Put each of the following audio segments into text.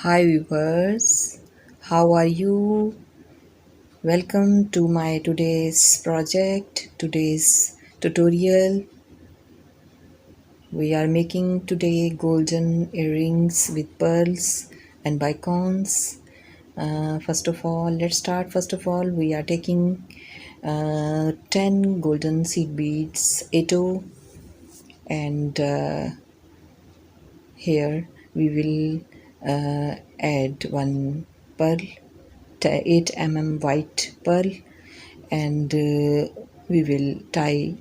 Hi viewers, how are you? Welcome to my today's tutorial. We are making today golden earrings with pearls and bicones. Let's start. First of all, we are taking 10 golden seed beads, 8, and here we will add one pearl, 8 white pearl, and we will tie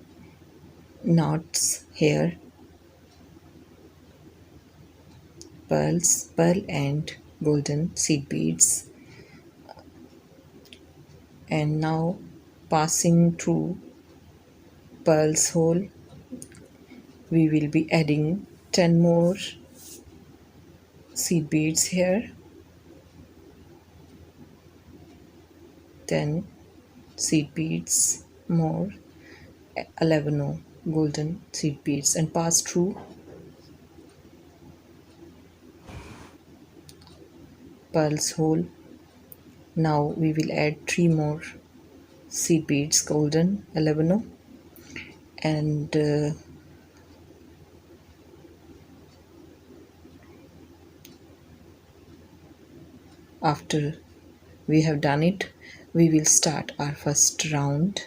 knots here, pearl and golden seed beads. And now passing through pearl's hole, we will be adding 10 more seed beads here, 10 seed beads more, 11 golden seed beads, and pass through pearl's hole. Now we will add 3 more seed beads, golden, 11, and after we have done it, we will start our first round.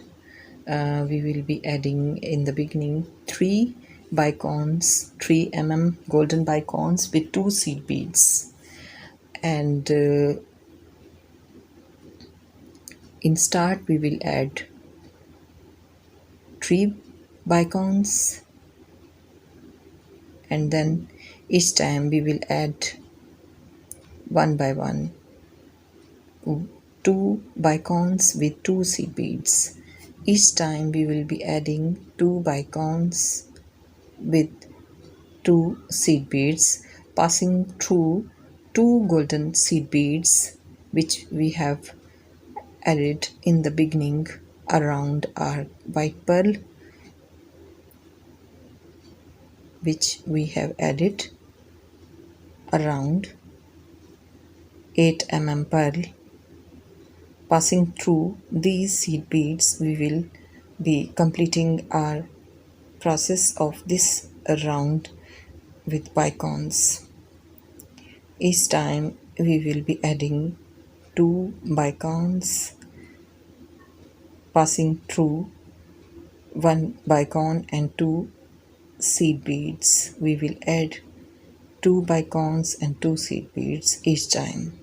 We will be adding in the beginning 3 bicones, 3 golden bicones with 2 seed beads, and in start we will add 3 bicones, and then each time we will add one by one 2 bicones with 2 seed beads. Each time we will be adding 2 bicones with 2 seed beads, passing through 2 golden seed beads which we have added in the beginning around our white pearl, which we have added around 8 pearl. Passing through these seed beads, we will be completing our process of this round with bicones. Each time we will be adding 2 bicones, passing through 1 bicone and 2 seed beads. We will add 2 bicones and 2 seed beads each time.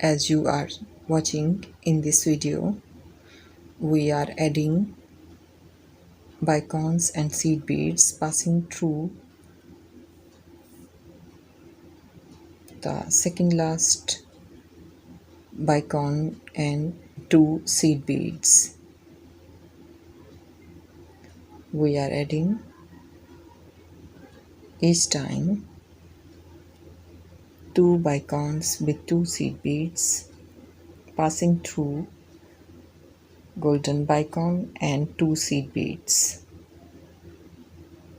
As you are watching in this video, we are adding bicones and seed beads, passing through the second last bicone and 2 seed beads. We are adding each time 2 bicones with 2 seed beads, passing through golden bicone and 2 seed beads.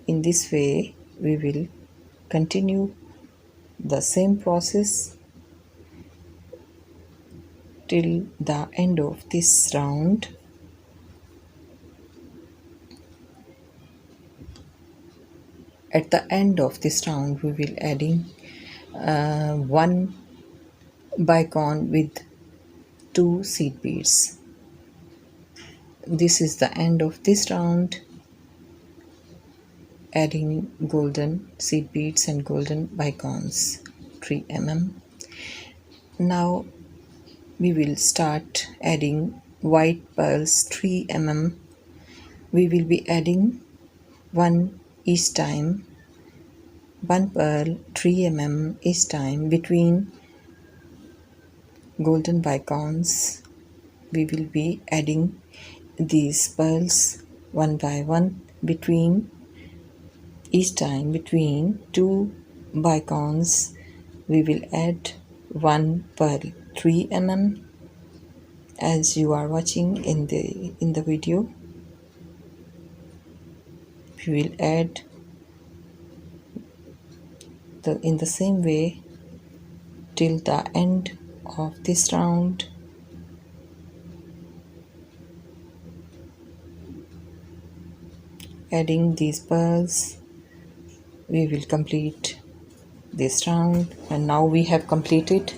In this way, we will continue the same process till the end of this round. At the end of this round, we will adding 1 bicone with 2 seed beads. This is the end of this round, adding golden seed beads and golden bicones, 3 Now we will start adding white pearls, 3 We will be adding 1 each time, 1 pearl, 3 each time between golden bicones. We will be adding these pearls one by one between each time between 2 bicones. We will add 1 pearl, 3 as you are watching in the video. We will add in the same way till the end of this round. Adding these pearls, we will complete this round. And now we have completed.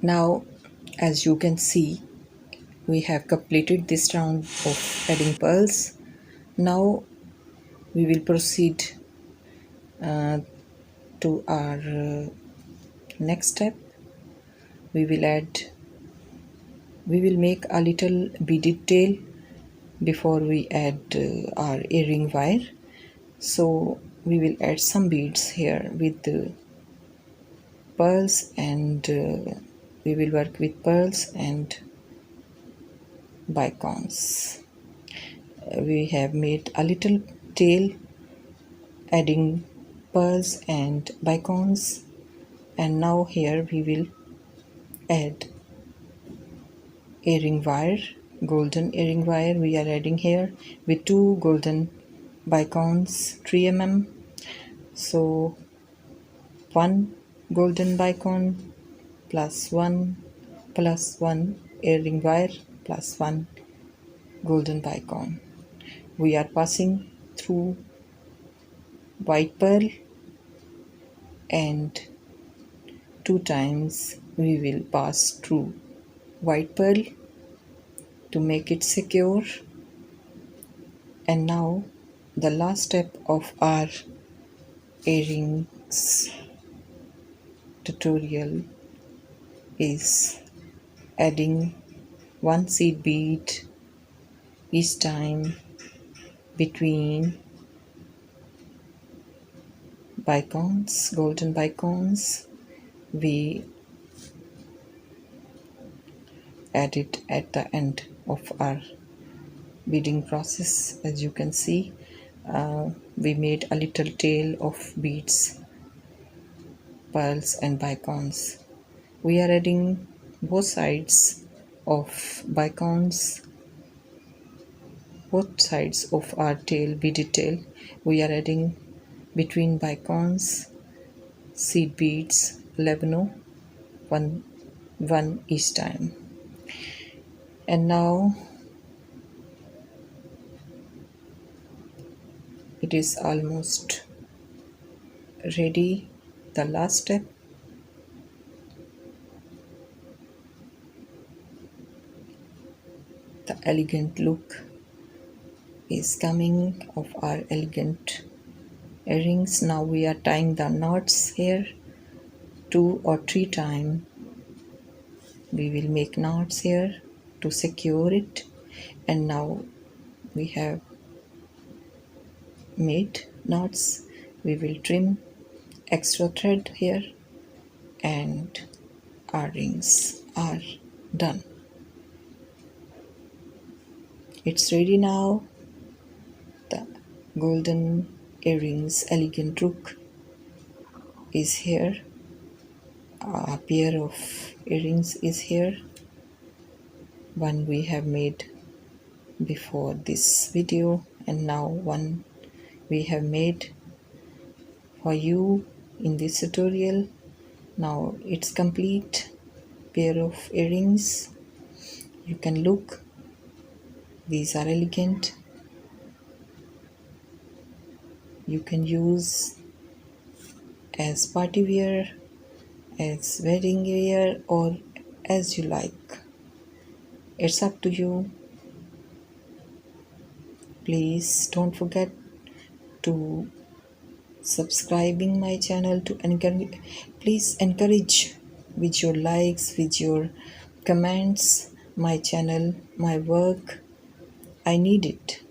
Now, as you can see, we have completed this round of adding pearls. Now we will proceed to our next step. We will make a little beaded tail before we add our earring wire. So we will add some beads here with the pearls, and we will work with pearls and bicones. We have made a little tail adding pearls and bicones, and now here we will add earring wire, golden earring wire we are adding here with two golden bicones 3 mm. So one golden bicone plus one earring wire plus one golden bicone. We are passing through white pearl, and 2 times we will pass through white pearl to make it secure. And now the last step of our earrings tutorial is adding one seed bead each time between bicones, golden bicones. We add it at the end of our beading process. As you can see, we made a little tail of beads, pearls and bicones. We are adding both sides of bicones, both sides of our tail, beaded tail. We are adding between bicones seed beads 11, one each time. And now it is almost ready. The last step. The elegant look is coming of our elegant earrings. Now we are tying the knots here 2 or 3 times. We will make knots here to secure it. And now we have made knots. We will trim extra thread here, and our rings are done. It's ready now. The golden earrings elegant look is here. A pair of earrings is here. One we have made before this video, and now one we have made for you in this tutorial. Now it's complete pair of earrings. You can look, these are elegant. You can use as party wear, as wedding wear, or as you like. It's up to you. Please don't forget to subscribing my channel, to encourage. Please encourage with your likes, with your comments my channel, my work. I need it.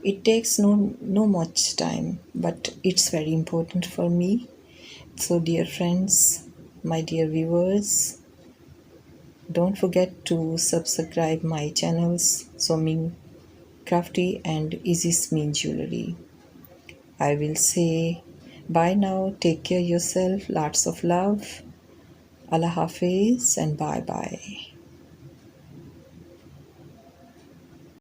It takes no much time, but it's very important for me. So dear friends, my dear viewers, don't forget to subscribe my channels Samin Crafty and EasySaminJewelery. I will say bye now. Take care yourself. Lots of love. Allah Hafiz and bye bye.